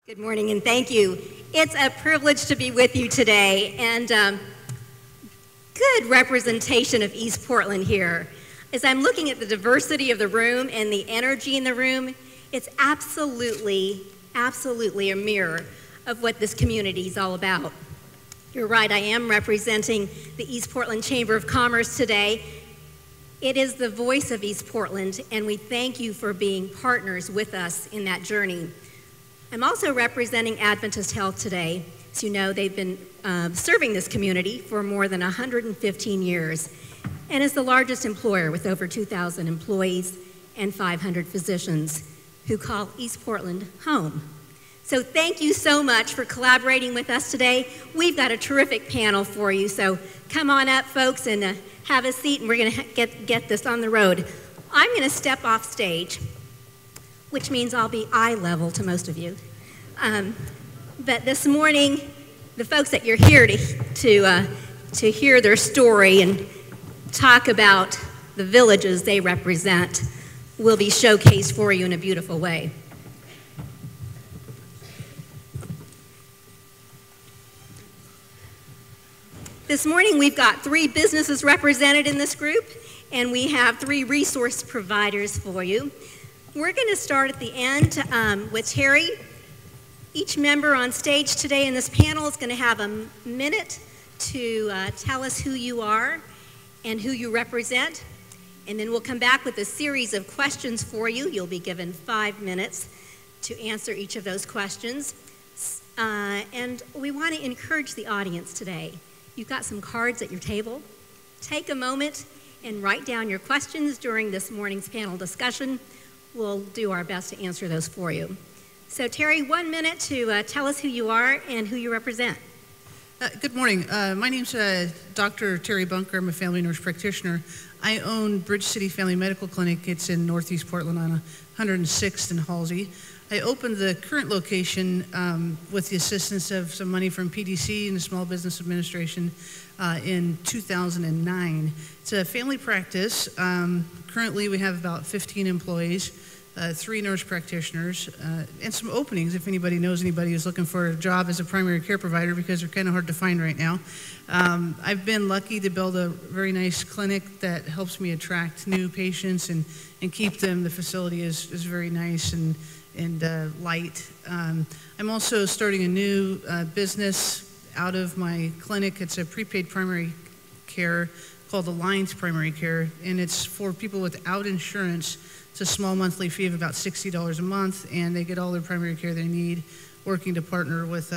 Good morning and thank you. It's a privilege to be with you today, and good representation of East Portland here. As I'm looking at the diversity of the room and the energy in the room, it's absolutely a mirror of what this community is all about. You're right, I am representing the East Portland Chamber of Commerce today. It is the voice of East Portland, and we thank you for being partners with us in that journey. I'm also representing Adventist Health today. As you know, they've been serving this community for more than 115 years and is the largest employer with over 2,000 employees and 500 physicians who call East Portland home. So thank you so much for collaborating with us today. We've got a terrific panel for you, so come on up, folks, and have a seat, and we're going to get this on the road. I'm going to step off stage, which means I'll be eye level to most of you. But this morning, the folks that you're here to hear their story and talk about the villages they represent will be showcased for you in a beautiful way. This morning, we've got 3 businesses represented in this group, and we have 3 resource providers for you. We're going to start at the end with Terry. Each member on stage today in this panel is going to have a minute to tell us who you are and who you represent. And then we'll come back with a series of questions for you. You'll be given 5 minutes to answer each of those questions. And we want to encourage the audience today. You've got some cards at your table. Take a moment and write down your questions during this morning's panel discussion. We'll do our best to answer those for you. So Terry, 1 minute to tell us who you are and who you represent. Good morning. My name's Dr. Terry Bunker. I'm a family nurse practitioner. I own Bridge City Family Medical Clinic. It's in Northeast Portland on 106th and Halsey. I opened the current location with the assistance of some money from PDC and the Small Business Administration in 2009. It's a family practice. Currently we have about 15 employees, 3 nurse practitioners, and some openings if anybody knows anybody who's looking for a job as a primary care provider, because they're kind of hard to find right now. I've been lucky to build a very nice clinic that helps me attract new patients and keep them. The facility is very nice and light. I'm also starting a new business out of my clinic. It's a prepaid primary care called Alliance Primary Care, and it's for people without insurance. It's a small monthly fee of about $60 a month, and they get all their primary care they need, working to partner with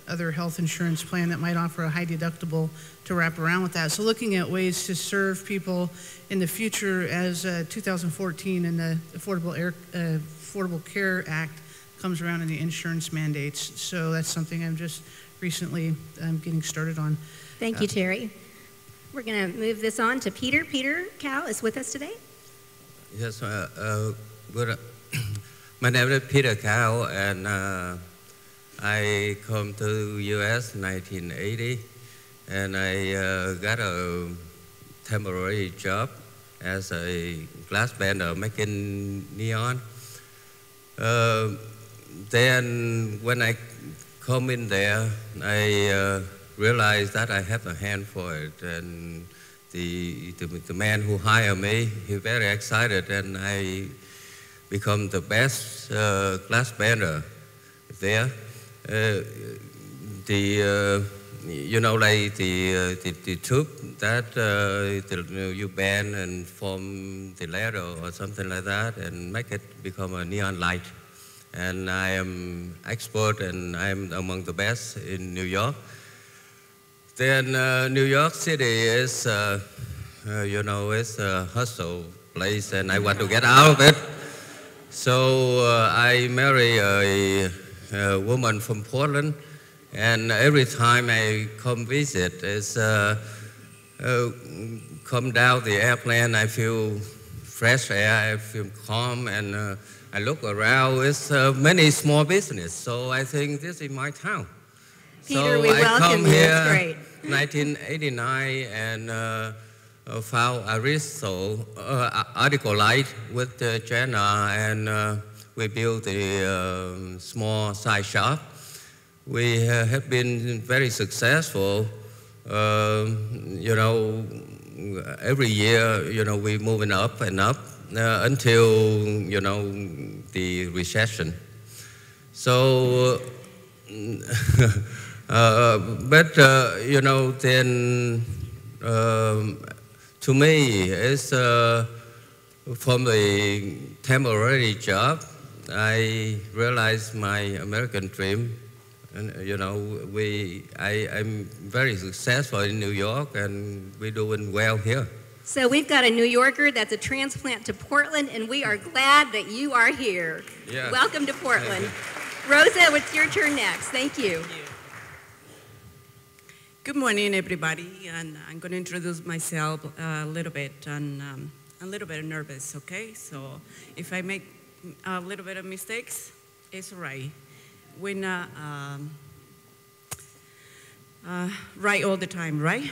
other health insurance plan that might offer a high deductible to wrap around with that. So looking at ways to serve people in the future as 2014 and the Affordable Care Act comes around and the insurance mandates. So that's something I'm just recently getting started on. Thank you, Terry. We're going to move this on to Peter. Peter Cal is with us today. Yes, good. My name is Peter Cal, and I come to U.S. in 1980, and I got a temporary job as a glass bender making neon. Then when I come in there, I realized that I have a hand for it, and the man who hired me, he's very excited, and I become the best glass bender there. You know, like the tube that you bend and form the letter or something like that, and make it become a neon light. And I am expert, and I'm among the best in New York. Then New York City is, you know, it's a hustle place, and I want to get out of it. So I marry a woman from Portland, and every time I come visit, it's come down the airplane, I feel fresh air, I feel calm, and I look around, it's many small business, so I think this is my town. Peter, so we welcome you. That's great. 1989, and found a article light with Jenna, and we built a small side shop. We have been very successful. Every year, we're moving up and up until, the recession. So, then to me, it's from the temporary job, I realized my American dream. And, I'm very successful in New York, and we're doing well here. So we've got a New Yorker that's a transplant to Portland, and we are glad that you are here. Yeah. Welcome to Portland. Rosa, it's your turn next. Thank you. Thank you. Good morning, everybody, and I'm going to introduce myself a little bit, and I'm a little bit nervous, okay? So if I make a little bit of mistakes, it's all right. We're not right all the time, right?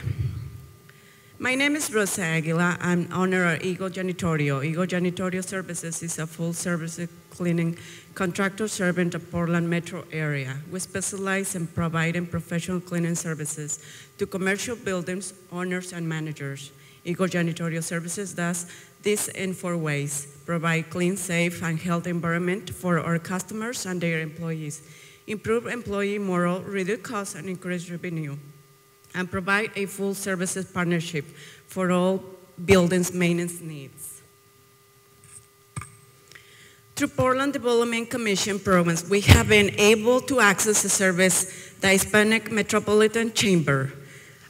My name is Rosa Aguila. I'm owner of Eagle Janitorial. Eagle Janitorial Services is a full-service cleaning contractor serving the Portland metro area. We specialize in providing professional cleaning services to commercial buildings, owners, and managers. Eagle Janitorial Services does this in 4 ways: provide clean, safe, and healthy environment for our customers and their employees, improve employee morale, reduce costs, and increase revenue, and provide a full services partnership for all buildings' maintenance needs. Through Portland Development Commission programs, we have been able to access the service the Hispanic Metropolitan Chamber.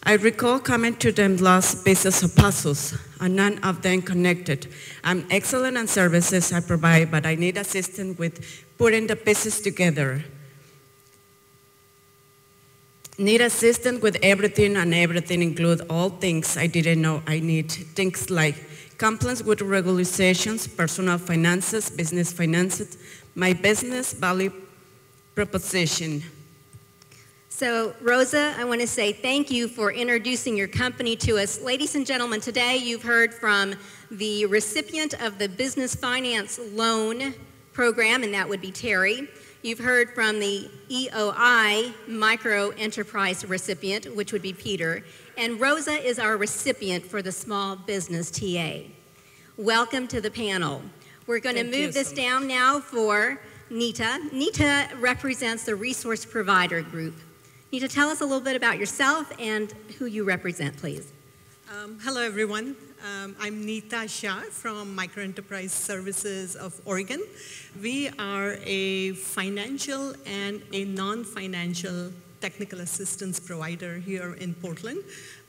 I recall coming to them last pieces of puzzles, and none of them connected. I'm excellent in services I provide, but I need assistance with putting the pieces together. Need assistance with everything, and everything include all things I didn't know I need. Things like compliance with regulations, personal finances, business finances, my business value proposition. So, Rosa, I want to say thank you for introducing your company to us. Ladies and gentlemen, today you've heard from the recipient of the Business Finance Loan Program, and that would be Terry. You've heard from the EOI Micro Enterprise recipient, which would be Peter. And Rosa is our recipient for the Small Business TA. Welcome to the panel. We're going to move this down now for Neta. Neta represents the Resource Provider Group. Neta, tell us a little bit about yourself and who you represent, please. Hello, everyone. I'm Neta Shah from Micro Enterprise Services of Oregon. We are a financial and a non-financial technical assistance provider here in Portland.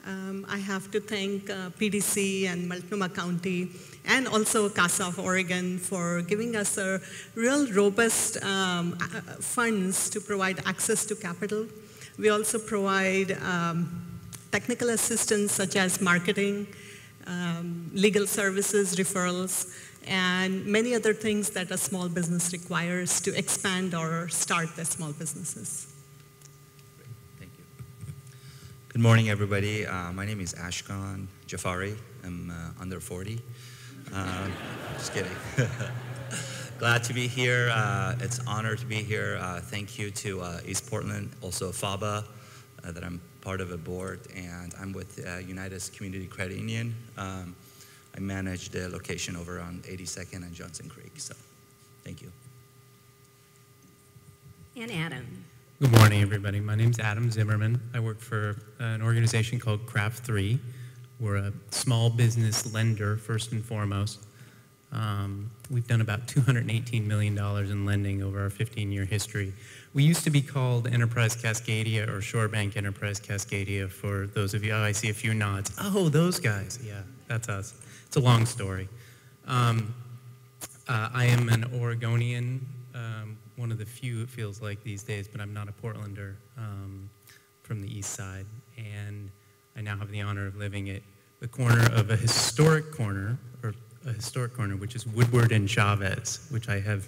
I have to thank PDC and Multnomah County and also CASA of Oregon for giving us a real robust funds to provide access to capital. We also provide technical assistance such as marketing, legal services, referrals, and many other things that a small business requires to expand or start their small businesses. Thank you. Good morning, everybody. My name is Ashkon Jafarri. I'm under 40. Just kidding. Glad to be here. It's an honor to be here. Thank you to East Portland, also FABA, that I'm part of a board, and I'm with Unitus Community Credit Union. I manage the location over on 82nd and Johnson Creek, so thank you. And Adam. Good morning, everybody. My name's Adam Zimmerman. I work for an organization called Craft 3. We're a small business lender, first and foremost. We've done about $218 million in lending over our 15-year history. We used to be called Enterprise Cascadia or Shorebank Enterprise Cascadia for those of you. Oh, I see a few nods. Oh, those guys. Yeah, that's us. It's a long story. I am an Oregonian, one of the few, it feels like these days, but I'm not a Portlander from the east side. And I now have the honor of living at the corner of a historic corner, which is Woodward and Chavez, which I have,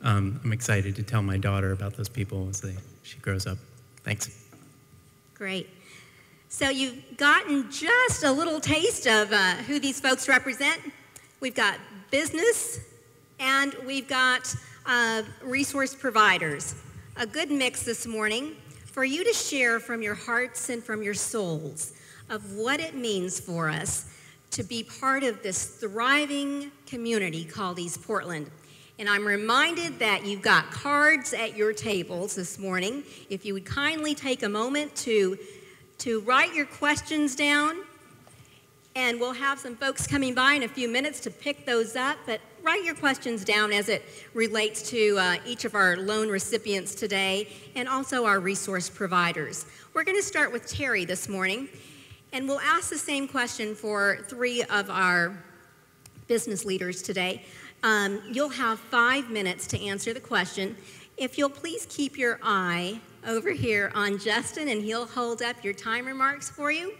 I'm excited to tell my daughter about those people as she grows up. Thanks. Great. So you've gotten just a little taste of who these folks represent. We've got business, and we've got resource providers. A good mix this morning for you to share from your hearts and from your souls of what it means for us to be part of this thriving community called East Portland. And I'm reminded that you've got cards at your tables this morning. If you would kindly take a moment to write your questions down, and we'll have some folks coming by in a few minutes to pick those up, but write your questions down as it relates to each of our loan recipients today and also our resource providers. We're going to start with Terry this morning, and we'll ask the same question for 3 of our business leaders today. You'll have 5 minutes to answer the question. If you'll please keep your eye over here on Justin, and he'll hold up your time remarks for you.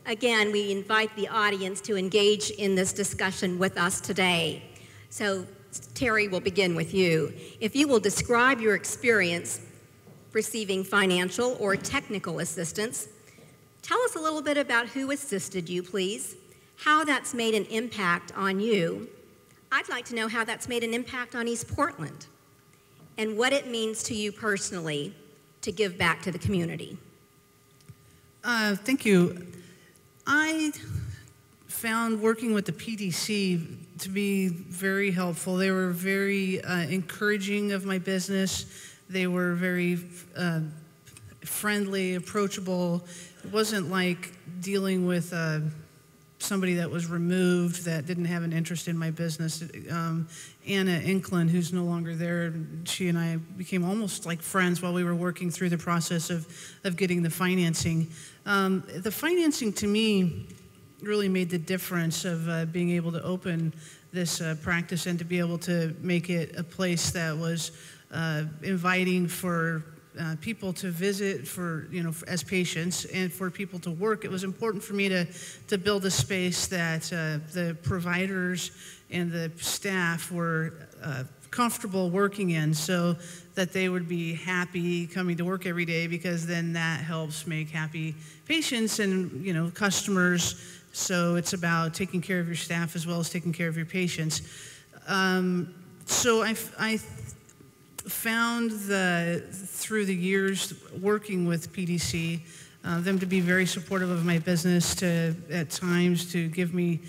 Again, we invite the audience to engage in this discussion with us today. So, Terry, we'll begin with you. If you will describe your experience receiving financial or technical assistance, tell us a little bit about who assisted you, please, how that's made an impact on you. I'd like to know how that's made an impact on East Portland and what it means to you personally to give back to the community. Thank you. I found working with the PDC to be very helpful. They were very encouraging of my business. They were very friendly, approachable. It wasn't like dealing with somebody that was removed that didn't have an interest in my business. Anna Inklin, who's no longer there, she and I became almost like friends while we were working through the process of getting the financing. The financing to me really made the difference of being able to open this practice and to be able to make it a place that was inviting for people to visit as patients and for people to work. It was important for me to build a space that the providers and the staff were comfortable working in so that they would be happy coming to work every day, because then that helps make happy patients and customers. So it's about taking care of your staff as well as taking care of your patients. So I found through the years working with PDC, them to be very supportive of my business, at times to give me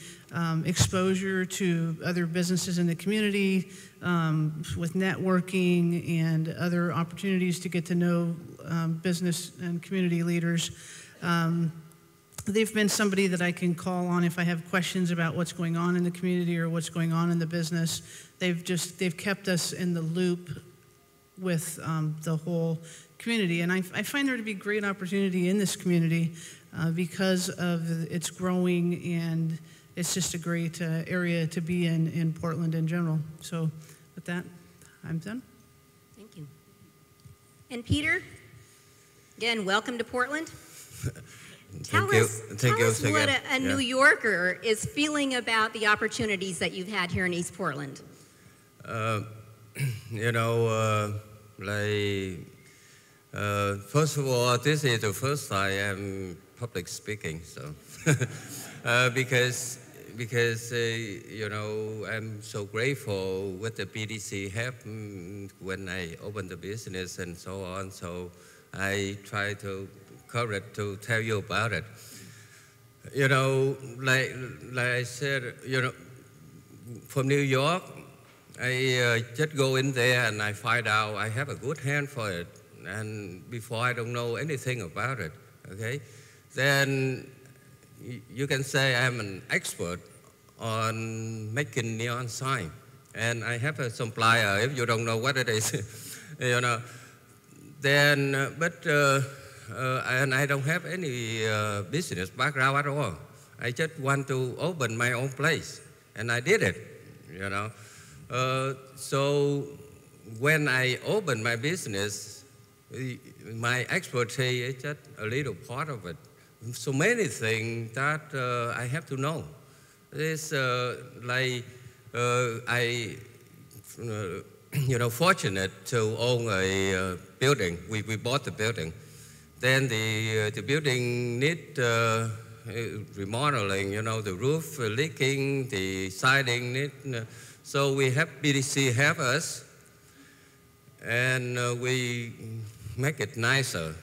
exposure to other businesses in the community, with networking and other opportunities to get to know business and community leaders. They've been somebody that I can call on if I have questions about what's going on in the community or what's going on in the business. They've kept us in the loop with the whole community. And I find there to be great opportunity in this community because of its growing, and it's just a great area to be in Portland in general. So with that, I'm done. Thank you. And Peter, again, welcome to Portland. Tell us what a New Yorker is feeling about the opportunities that you've had here in East Portland. First of all, this is the first time I'm public speaking, so because I'm so grateful with the BDC help when I opened the business and so on. So I try to cover it to tell you about it. Like I said, from New York, I just go in there and I find out I have a good hand for it. And before I don't know anything about it, okay? Then you can say I'm an expert on making neon sign. And I have a supplier, if you don't know what it is, Then, and I don't have any business background at all. I just want to open my own place. And I did it, So when I opened my business, my expertise is just a little part of it. So many things that I have to know. It's fortunate to own a building. We bought the building. Then the building need remodeling. The roof leaking, the siding need. So we have BDC help us and we make it nicer.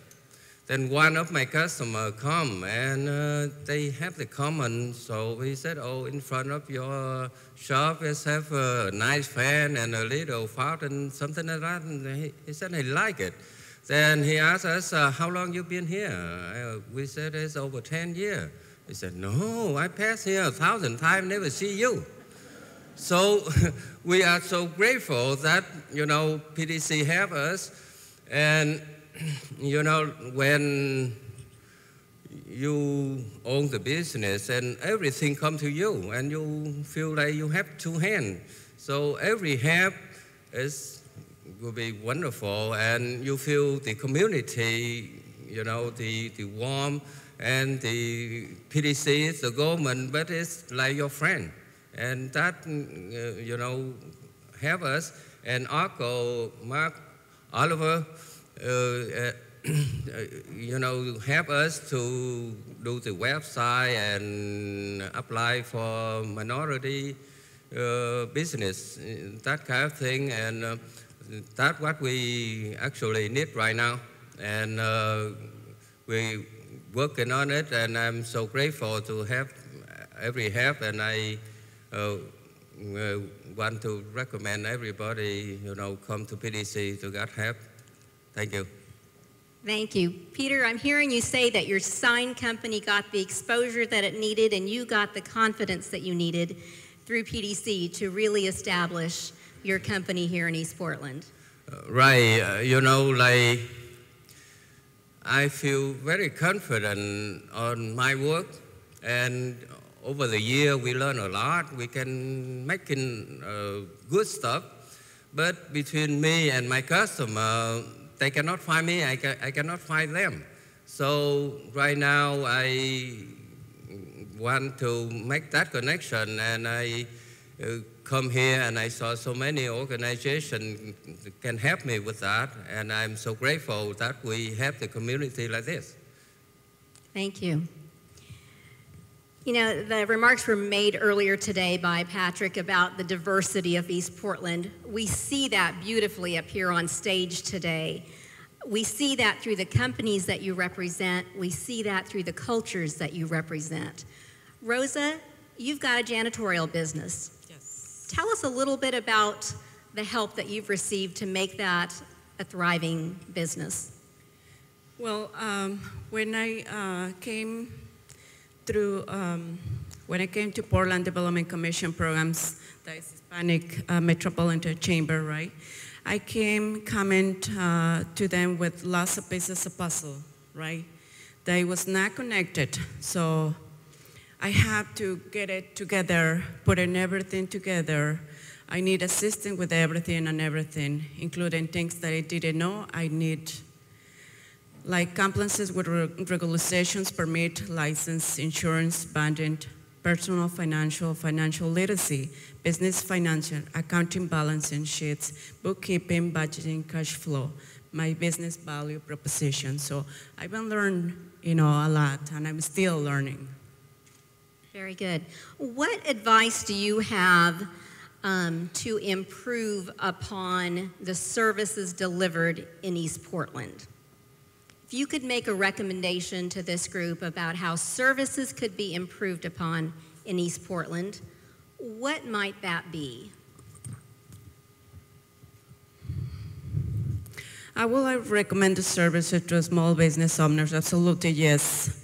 Then one of my customers come and they have the comment, so we said, oh, in front of your shop, let's have a nice fan and a little fountain, something like that. And he said he liked it. Then he asked us, how long you been here? We said it's over 10 years. He said, no, I passed here 1,000 times, never see you. So we are so grateful that, PDC have us. And, when you own the business and everything come to you and you feel like you have two hands. So every help will be wonderful, and you feel the community, the warmth, and the PDC is the government, but it's like your friend. And that, help us. And Uncle Mark Oliver, help us to do the website and apply for minority business, that kind of thing. And that's what we actually need right now. And we're working on it, and I'm so grateful to have every help. And I want to recommend everybody, come to PDC to get help. Thank you. Thank you. Peter, I'm hearing you say that your sign company got the exposure that it needed and you got the confidence that you needed through PDC to really establish your company here in East Portland. Right. I feel very confident on my work, and over the year we learn a lot. We can make good stuff, but between me and my customer, they cannot find me, I cannot find them. So right now I want to make that connection, and I come here and I saw so many organizations can help me with that, and I'm so grateful that we have the community like this. Thank you. The remarks were made earlier today by Patrick about the diversity of East Portland. We see that beautifully up here on stage today. We see that through the companies that you represent. We see that through the cultures that you represent. Rosa, you've got a janitorial business. Yes. Tell us a little bit about the help that you've received to make that a thriving business. Well, when I came to Portland Development Commission programs, that is Hispanic Metropolitan Chamber, right? I coming to them with lots of pieces of puzzle, right? That was not connected, so I have to get it together, putting everything together. I need assistance with everything and everything, including things that I didn't know I need, like compliances with regulations, permit, license, insurance, bonding, personal financial literacy, business financial, accounting balancing sheets, bookkeeping, budgeting, cash flow, my business value proposition. So I've been learning, a lot, and I'm still learning. Very good. What advice do you have to improve upon the services delivered in East Portland? If you could make a recommendation to this group about how services could be improved upon in East Portland, what might that be? I would recommend the services to small business owners, absolutely yes.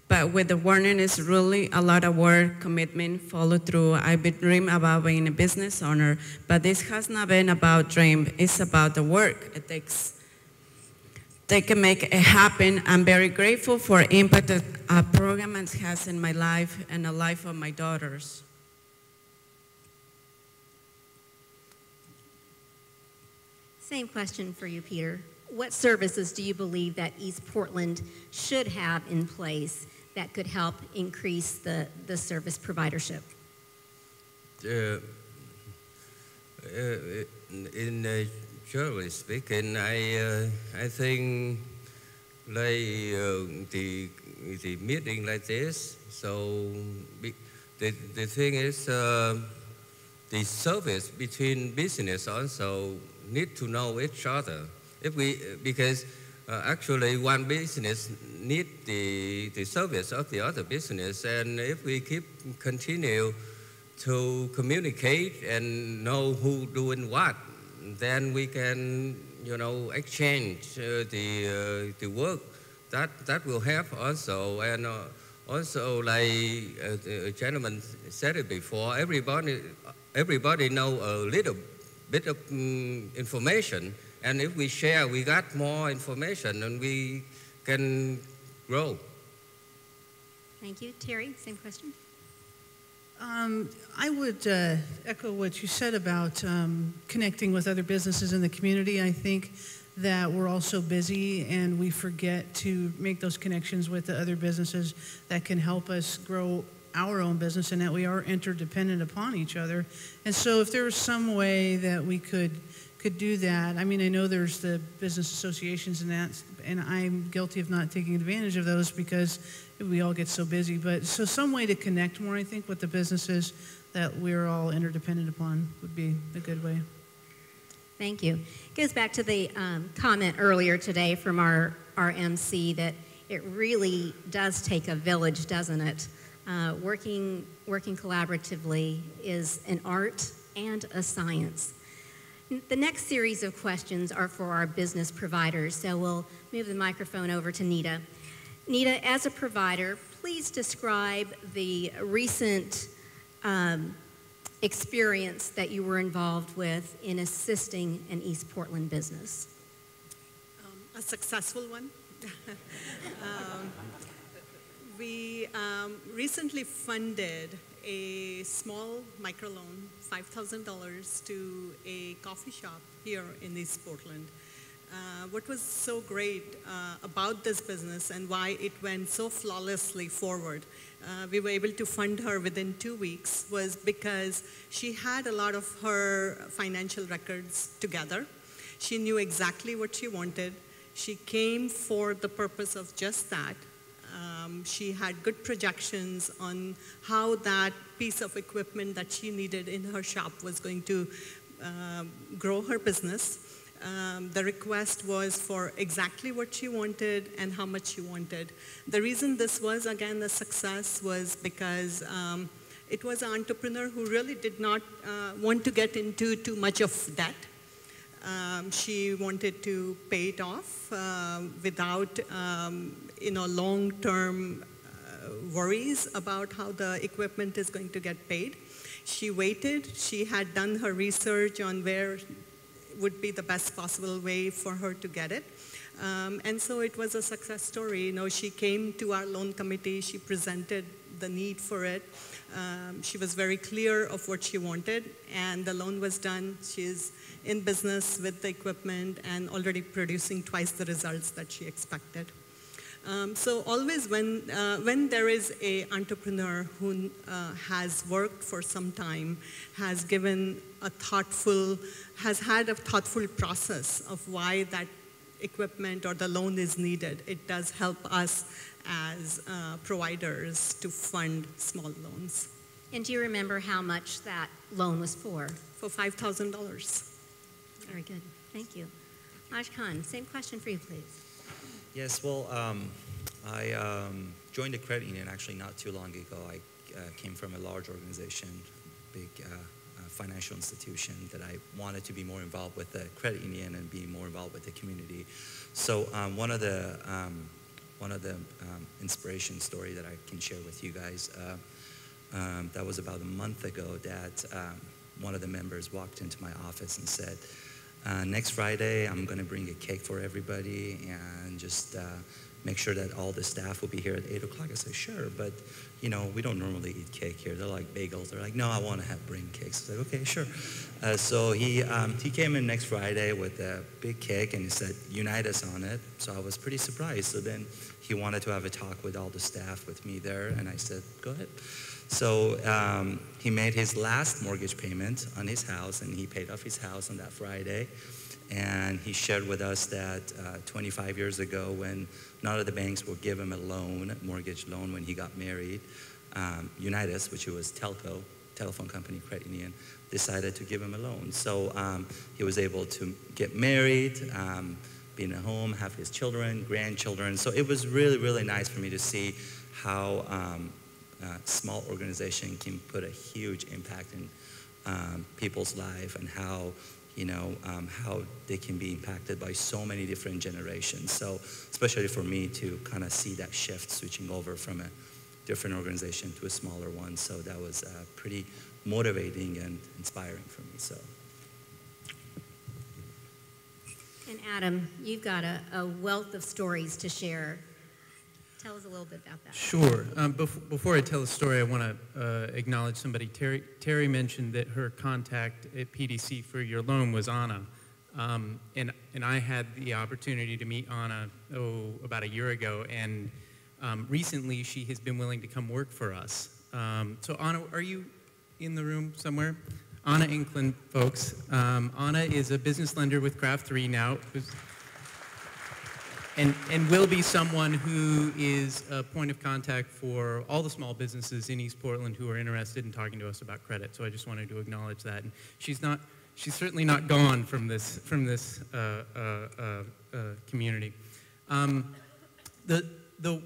But with the warning is really a lot of work, commitment, follow through. I've been dreaming about being a business owner, but this has not been about dream, it's about the work it takes. They can make it happen. I'm very grateful for the impact that our program has in my life and the life of my daughters. Same question for you, Peter. What services do you believe that East Portland should have in place that could help increase the service providership? Generally speaking, I think like the meeting like this. So the thing is, the service between business also need to know each other. Because actually one business needs the service of the other business, and if we continue to communicate and know who doing what, then we can, exchange the work. That will help also. And also, like the gentleman said it before, everybody know a little bit of information, and if we share, we got more information, and we can grow. Thank you. Terry, same question. I would echo what you said about connecting with other businesses in the community. I think that we're all so busy and we forget to make those connections with the other businesses that can help us grow our own business, and that we are interdependent upon each other. And so if there was some way that we could do that, I mean, I know there's the business associations and that, and I'm guilty of not taking advantage of those because we all get so busy. But so some way to connect more, I think, with the businesses that we're all interdependent upon would be a good way. Thank you. It goes back to the comment earlier today from our MC that it really does take a village, doesn't it? Working collaboratively is an art and a science. The next series of questions are for our business providers, so we'll move the microphone over to Neta. Neta, as a provider, please describe the recent experience that you were involved with in assisting an East Portland business. A successful one. We recently funded a small microloan, $5,000, to a coffee shop here in East Portland. What was so great about this business and why it went so flawlessly forward, we were able to fund her within 2 weeks, was because she had a lot of her financial records together. She knew exactly what she wanted. She came for the purpose of just that. She had good projections on how that piece of equipment that she needed in her shop was going to grow her business. The request was for exactly what she wanted and how much she wanted. The reason this was, again, a success was because it was an entrepreneur who really did not want to get into too much of debt. She wanted to pay it off without long-term worries about how the equipment is going to get paid. She waited. She had done her research on where would be the best possible way for her to get it. And so it was a success story. She came to our loan committee. She presented the need for it. She was very clear of what she wanted, and the loan was done. She's in business with the equipment and already producing twice the results that she expected. So always when there is an entrepreneur who has worked for some time, has had a thoughtful process of why that equipment or the loan is needed, it does help us as providers to fund small loans. And do you remember how much that loan was for? For $5,000. Very good. Thank you. Ashkon, same question for you, please. Yes, well, I joined the credit union actually not too long ago. I came from a large organization, big financial institution, that I wanted to be more involved with the credit union and be more involved with the community. So one of the inspiration story that I can share with you guys, that was about a month ago that one of the members walked into my office and said, next Friday, I'm going to bring a cake for everybody and just make sure that all the staff will be here at 8 o'clock. I said, sure, but we don't normally eat cake here. They're like bagels. They're like, no, I want to bring cakes. I said, okay, sure. So he came in next Friday with a big cake and he said Unitus on it. So I was pretty surprised. So then he wanted to have a talk with all the staff with me there, and I said, go ahead. So he made his last mortgage payment on his house, and he paid off his house on that Friday. And he shared with us that 25 years ago, when none of the banks would give him a loan, mortgage loan, when he got married, Unitus, which was telco telephone company, credit union, decided to give him a loan. So he was able to get married, be in a home, have his children, grandchildren. So it was really, really nice for me to see how small organization can put a huge impact in people's life, and how how they can be impacted by so many different generations. So especially for me to kind of see that shift, switching over from a different organization to a smaller one. So that was pretty motivating and inspiring for me. So. And Adam, you've got a wealth of stories to share. Tell us a little bit about that. Sure. Before I tell the story, I want to acknowledge somebody. Terry mentioned that her contact at PDC for your loan was Anna. And I had the opportunity to meet Anna, about a year ago. And recently, she has been willing to come work for us. So Anna, are you in the room somewhere? Anna Inkland, folks. Anna is a business lender with Craft 3 now. And will be someone who is a point of contact for all the small businesses in East Portland who are interested in talking to us about credit. So I just wanted to acknowledge that. And she's certainly not gone from this community. The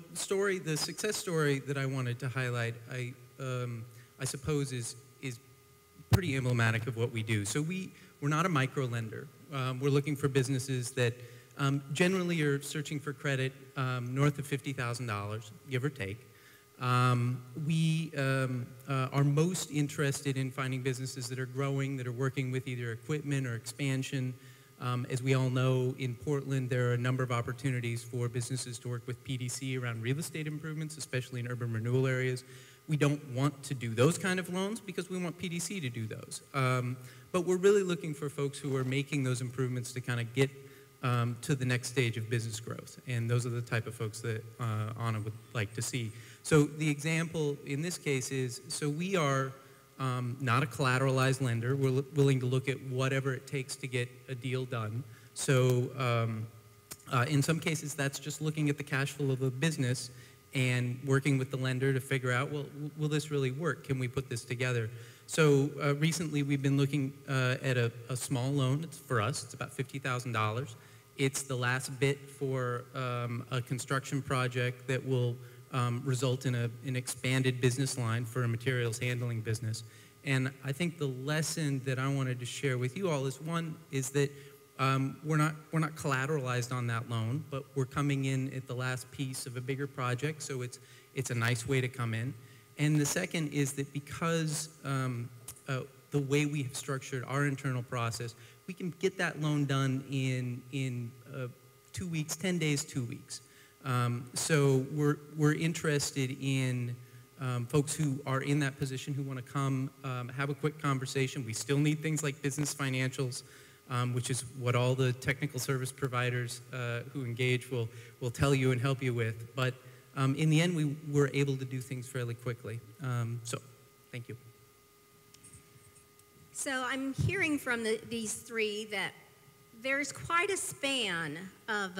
success story that I wanted to highlight, I suppose is pretty emblematic of what we do. So we're not a micro lender. We're looking for businesses that generally are searching for credit north of $50,000, give or take. We are most interested in finding businesses that are growing, that are working with either equipment or expansion. As we all know, in Portland, there are a number of opportunities for businesses to work with PDC around real estate improvements, especially in urban renewal areas. We don't want to do those kind of loans because we want PDC to do those. But we're really looking for folks who are making those improvements to kind of get to the next stage of business growth. And those are the type of folks that Anna would like to see. So the example in this case is, so we are not a collateralized lender. We're willing to look at whatever it takes to get a deal done. So in some cases, that's just looking at the cash flow of a business and working with the lender to figure out, well, will this really work? Can we put this together? So recently, we've been looking at a small loan. It's for us. It's about $50,000. It's the last bit for a construction project that will result in an expanded business line for a materials handling business. And I think the lesson that I wanted to share with you all is, one, is that we're not collateralized on that loan, but we're coming in at the last piece of a bigger project, so it's a nice way to come in. And the second is that because the way we have structured our internal process, we can get that loan done in 2 weeks, 10 days, 2 weeks. So we're interested in folks who are in that position who want to come have a quick conversation. We still need things like business financials, which is what all the technical service providers who engage will tell you and help you with. But in the end, we were able to do things fairly quickly. So thank you. So I'm hearing from these three that there's quite a span of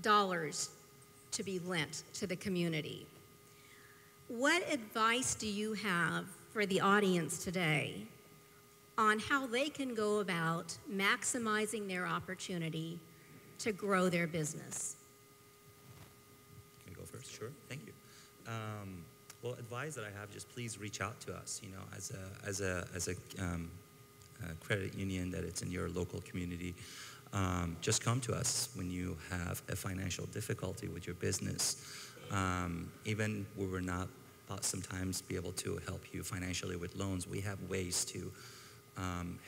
dollars to be lent to the community. What advice do you have for the audience today on how they can go about maximizing their opportunity to grow their business? Can I go first? Sure. Thank you. Well, advice that I have, just please reach out to us. You know, as a credit union that it's in your local community. Just come to us when you have a financial difficulty with your business. Even we were not sometimes be able to help you financially with loans, we have ways to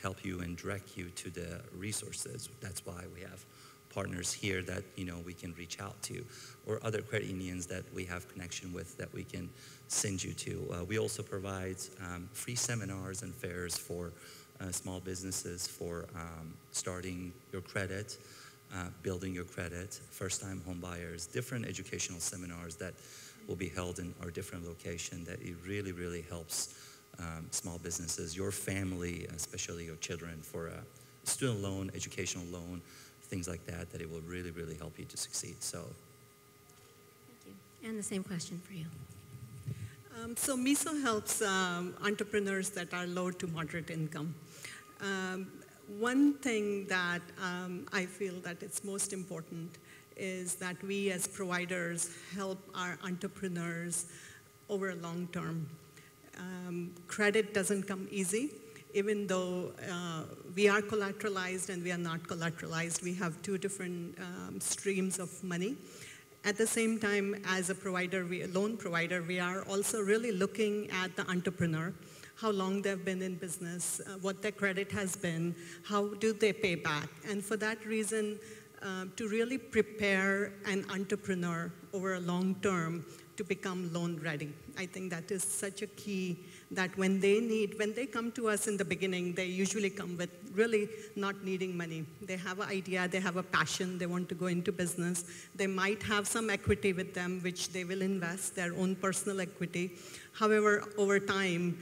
help you and direct you to the resources. That's why we have partners here that we can reach out to, or other credit unions that we have connection with that we can send you to. We also provide free seminars and fairs for small businesses for starting your credit, building your credit, first-time home buyers, different educational seminars that will be held in our different locations that it really, really helps small businesses, your family, especially your children, for a student loan, educational loan, things like that, that it will really, really help you to succeed. So. Thank you. And the same question for you. So MISO helps entrepreneurs that are low to moderate income. One thing that I feel that it's most important is that we as providers help our entrepreneurs over a long term. Credit doesn't come easy. Even though we are collateralized and we are not collateralized, we have two different streams of money. At the same time, as a provider, a loan provider, we are also really looking at the entrepreneur, how long they've been in business, what their credit has been, how do they pay back. And for that reason, to really prepare an entrepreneur over a long term to become loan ready. I think that is such a key that when they come to us in the beginning, they usually come with really not needing money. They have an idea, they have a passion, they want to go into business. They might have some equity with them, which they will invest, their own personal equity. However, over time,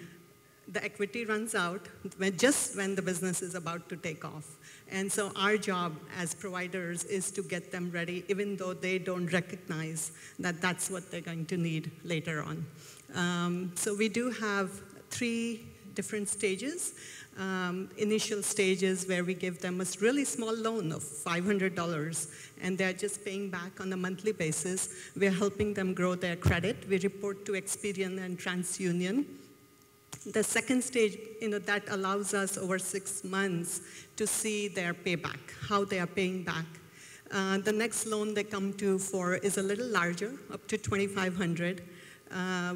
the equity runs out just when the business is about to take off. And so our job as providers is to get them ready, even though they don't recognize that that's what they're going to need later on. So we do have 3 different stages. Initial stages where we give them a really small loan of $500, and they're just paying back on a monthly basis. We're helping them grow their credit. We report to Experian and TransUnion. The second stage, that allows us over 6 months to see their payback, how they are paying back. The next loan they come to for is a little larger, up to $2,500.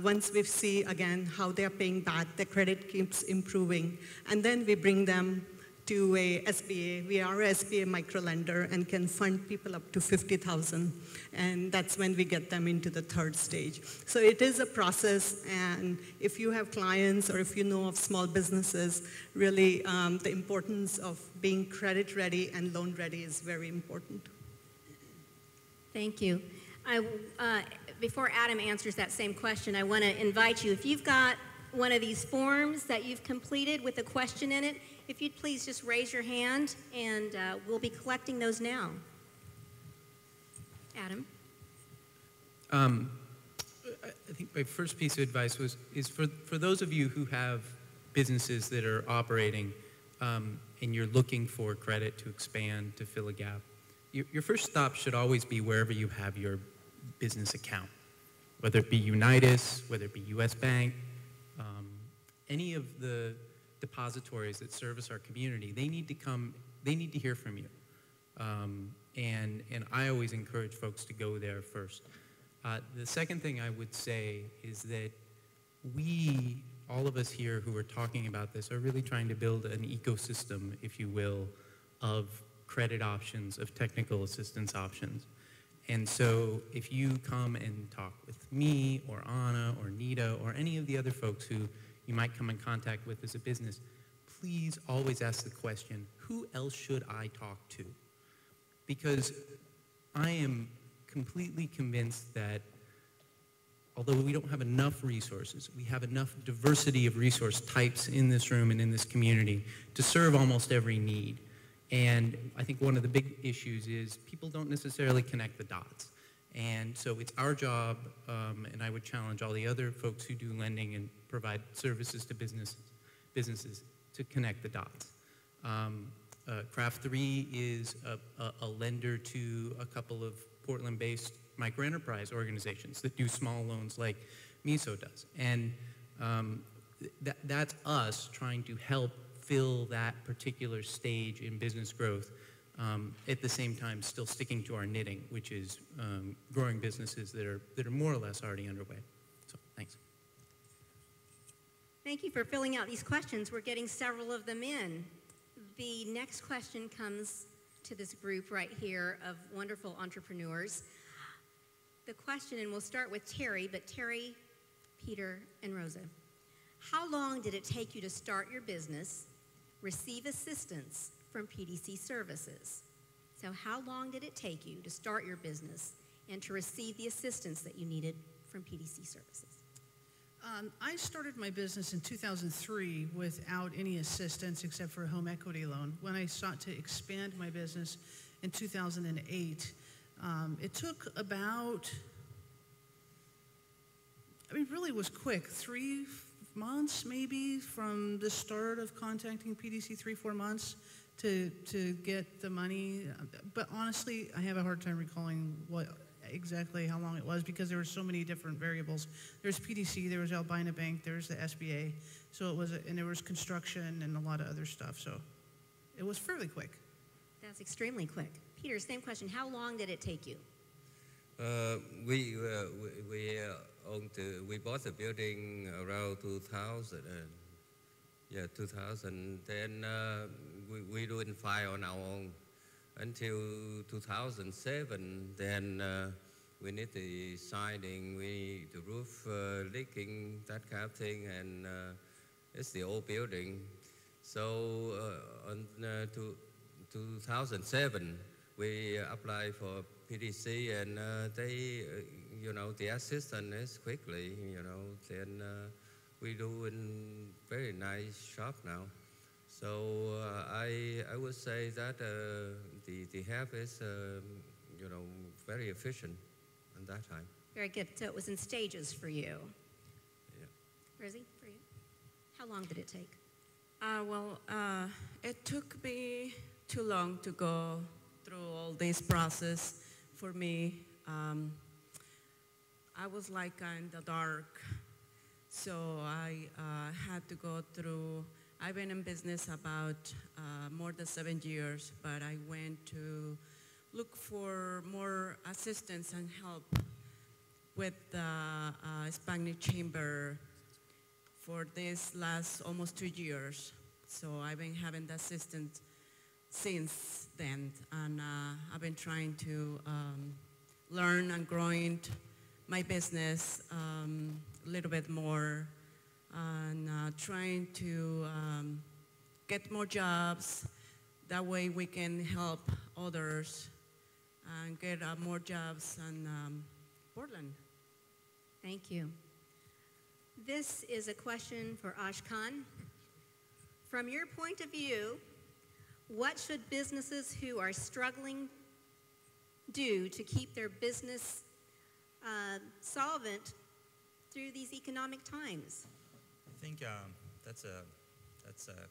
Once we see again how they are paying back, their credit keeps improving, and then we bring them to a SBA. We are a SBA microlender and can fund people up to $50,000, and that's when we get them into the third stage. So it is a process, and if you have clients or if you know of small businesses, really the importance of being credit ready and loan ready is very important. Thank you. Before Adam answers that same question, I want to invite you, if you've got one of these forms that you've completed with a question in it, if you'd please just raise your hand, and we'll be collecting those now. Adam? I think my first piece of advice is for those of you who have businesses that are operating and you're looking for credit to expand, to fill a gap, your first stop should always be wherever you have your business account, whether it be Unitus, whether it be U.S. Bank, any of the depositories that service our community. They need to hear from you. And I always encourage folks to go there first. The second thing I would say is that we, all of us here who are talking about this, are really trying to build an ecosystem, if you will, of credit options, of technical assistance options. And so if you come and talk with me or Anna or Neta or any of the other folks who you might come in contact with as a business, please always ask the question, who else should I talk to? Because I am completely convinced that although we don't have enough resources, we have enough diversity of resource types in this room and in this community to serve almost every need. And I think one of the big issues is people don't necessarily connect the dots. And so it's our job, and I would challenge all the other folks who do lending and provide services to businesses to connect the dots. Craft 3 is a lender to a couple of Portland-based microenterprise organizations that do small loans like MISO does. And that's us trying to help fill that particular stage in business growth, at the same time still sticking to our knitting, which is growing businesses that are more or less already underway. So thanks. Thank you for filling out these questions. We're getting several of them in. The next question comes to this group right here of wonderful entrepreneurs. The question, and we'll start with Terry, but Terry, Peter, and Rosa. How long did it take you to start your business, receive assistance from PDC Services? So how long did it take you to start your business and to receive the assistance that you needed from PDC Services? I started my business in 2003 without any assistance except for a home equity loan. When I sought to expand my business in 2008, it took about I mean, really was quick. 3 months maybe from the start of contacting PDC, 3-4 months to get the money. But honestly, I have a hard time recalling exactly how long it was because there were so many different variables. There's PDC, there was Albina Bank, there's the SBA. So it was, and there was construction and a lot of other stuff. So it was fairly quick. That's extremely quick. Peter, same question. How long did it take you? We bought the building around 2000. 2000. Then we didn't file on our own until 2007. Then we need the siding, the roof leaking, that kind of thing, and it's the old building. So on 2007, we applied for PDC, and they, the assistant is quickly, then we do in very nice shop now. So I would say that the help is, very efficient at that time. Very good. So it was in stages for you. Yeah. Rosie, for you? How long did it take? It took me too long to go through all this process for me. I was like in the dark, so I had to go through. I've been in business about more than 7 years, but I went to look for more assistance and help with the Hispanic Chamber for this last almost 2 years. So I've been having the assistance since then, and I've been trying to learn and growing my business a little bit more, and trying to get more jobs. That way we can help others and get more jobs in Portland. Thank you. This is a question for Ashkon. From your point of view, what should businesses who are struggling do to keep their business solvent through these economic times? I think that's a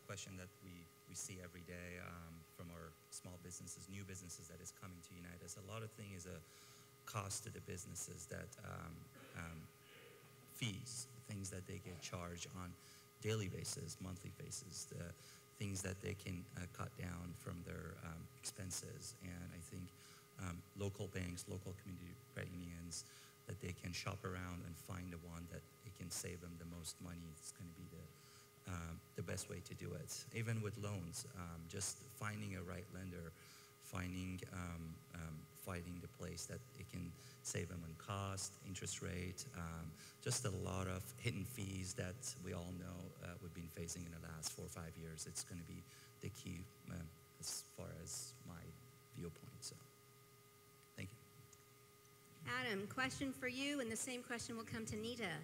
question that we see every day from our small businesses, new businesses that is coming to Unitus. A lot of things is a cost to the businesses that fees, things that they get charged on daily basis, monthly basis, the things that they can cut down from their expenses. And I think local banks, local community credit unions, that they can shop around and find the one that it can save them the most money. It's going to be the best way to do it. Even with loans, just finding a right lender, finding the place that it can save them on cost, interest rate, just a lot of hidden fees that we all know we've been facing in the last 4 or 5 years. It's going to be the key as far as my viewpoint. So, thank you. Adam, question for you, and the same question will come to Neta.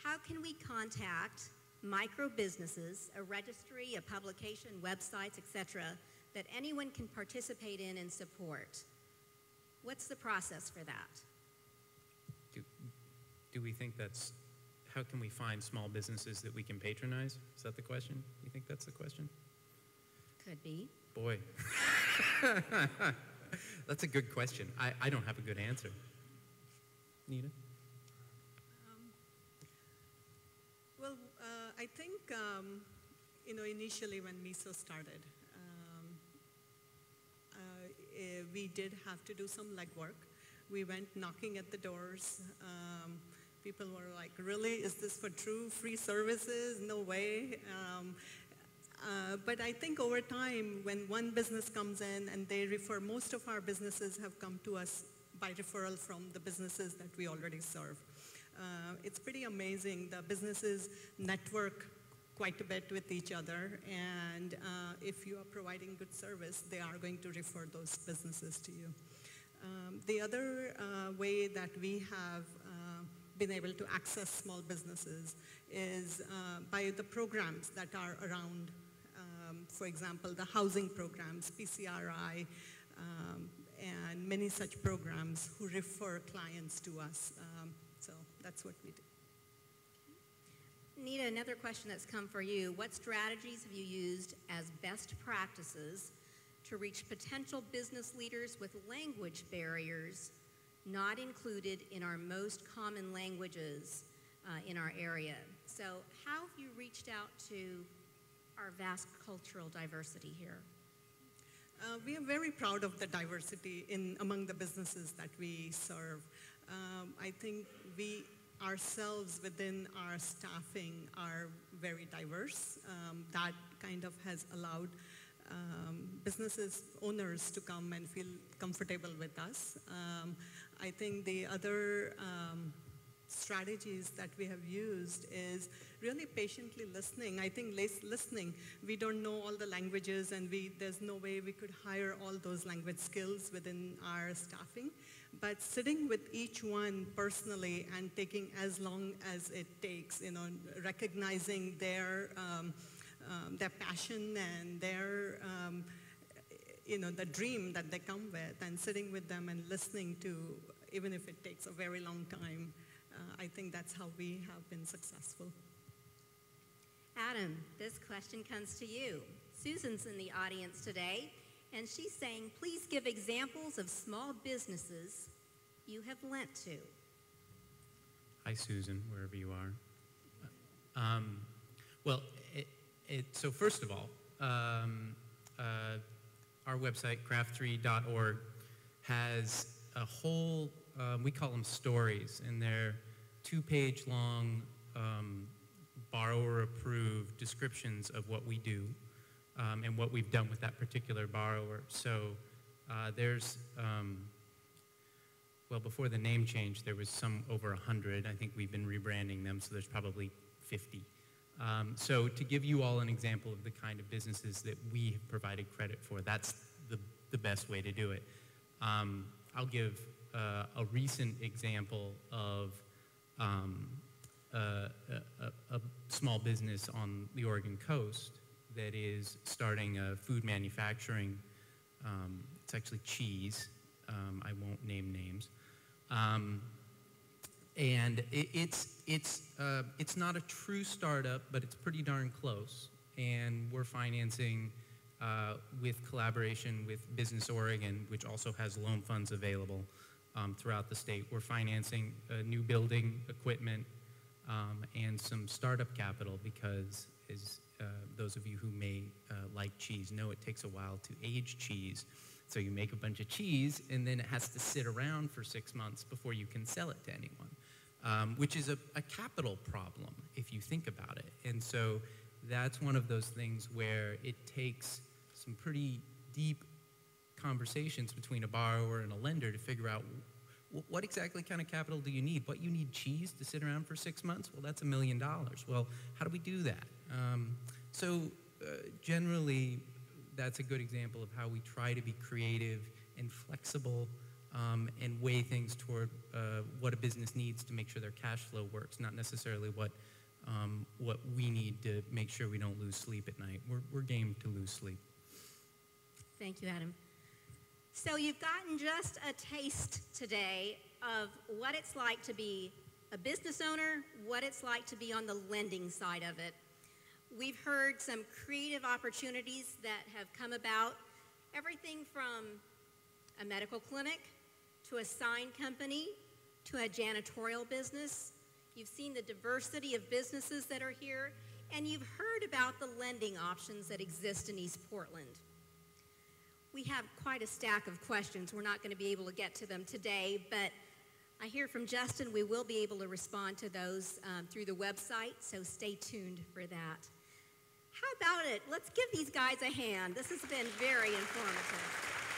How can we contact micro businesses, a registry, a publication, websites, etc., that anyone can participate in and support? What's the process for that? Do we think how can we find small businesses that we can patronize? Is that the question? You think that's the question? Could be. Boy. That's a good question. I don't have a good answer. Neta? I think, initially when MISO started, we did have to do some legwork. We went knocking at the doors. People were like, really? Is this for true free services? No way. But I think over time, when one business comes in and they refer, most of our businesses have come to us by referral from the businesses that we already serve. It's pretty amazing. The businesses network quite a bit with each other, and if you are providing good service, they are going to refer those businesses to you. The other way that we have been able to access small businesses is by the programs that are around. For example, the housing programs, PCRI, and many such programs who refer clients to us. So that's what we do. Neta, another question that's come for you. What strategies have you used as best practices to reach potential business leaders with language barriers not included in our most common languages in our area? So how have you reached out to our vast cultural diversity here? We are very proud of the diversity among the businesses that we serve. I think we ourselves within our staffing are very diverse. That kind of has allowed businesses owners to come and feel comfortable with us. I think the other strategies that we have used is really patiently listening. I think listening, we don't know all the languages, and there's no way we could hire all those language skills within our staffing. But sitting with each one personally and taking as long as it takes, recognizing their passion and their the dream that they come with, and sitting with them and listening to, even if it takes a very long time. I think that's how we have been successful. Adam, this question comes to you. Susan's in the audience today, and she's saying, please give examples of small businesses you have lent to. Hi, Susan, wherever you are. So first of all, our website, craft3.org, has a whole, we call them stories, and they're 2-page long borrower-approved descriptions of what we do and what we've done with that particular borrower. So there's, before the name change, there was some over 100. I think we've been rebranding them, so there's probably 50. So to give you all an example of the kind of businesses that we have provided credit for, that's the best way to do it. I'll give a recent example of a small business on the Oregon coast that is starting a food manufacturing. It's actually cheese. I won't name names. And it's not a true startup, but it's pretty darn close. And we're financing with collaboration with Business Oregon, which also has loan funds available throughout the state. We're financing a new building, equipment, and some startup capital because, as those of you who may like cheese know, it takes a while to age cheese. So you make a bunch of cheese, and then it has to sit around for 6 months before you can sell it to anyone, which is a capital problem if you think about it. And so that's one of those things where it takes some pretty deep conversations between a borrower and a lender to figure out what exactly kind of capital do you need? What, you need cheese to sit around for 6 months? Well, that's $1 million. Well, how do we do that? Generally, that's a good example of how we try to be creative and flexible and weigh things toward what a business needs to make sure their cash flow works, not necessarily what we need to make sure we don't lose sleep at night. We're game to lose sleep. Thank you, Adam. So you've gotten just a taste today of what it's like to be a business owner, what it's like to be on the lending side of it. We've heard some creative opportunities that have come about, everything from a medical clinic to a sign company to a janitorial business. You've seen the diversity of businesses that are here, and you've heard about the lending options that exist in East Portland. We have quite a stack of questions. We're not going to be able to get to them today, but I hear from Justin we will be able to respond to those through the website, so stay tuned for that. How about it? Let's give these guys a hand. This has been very informative.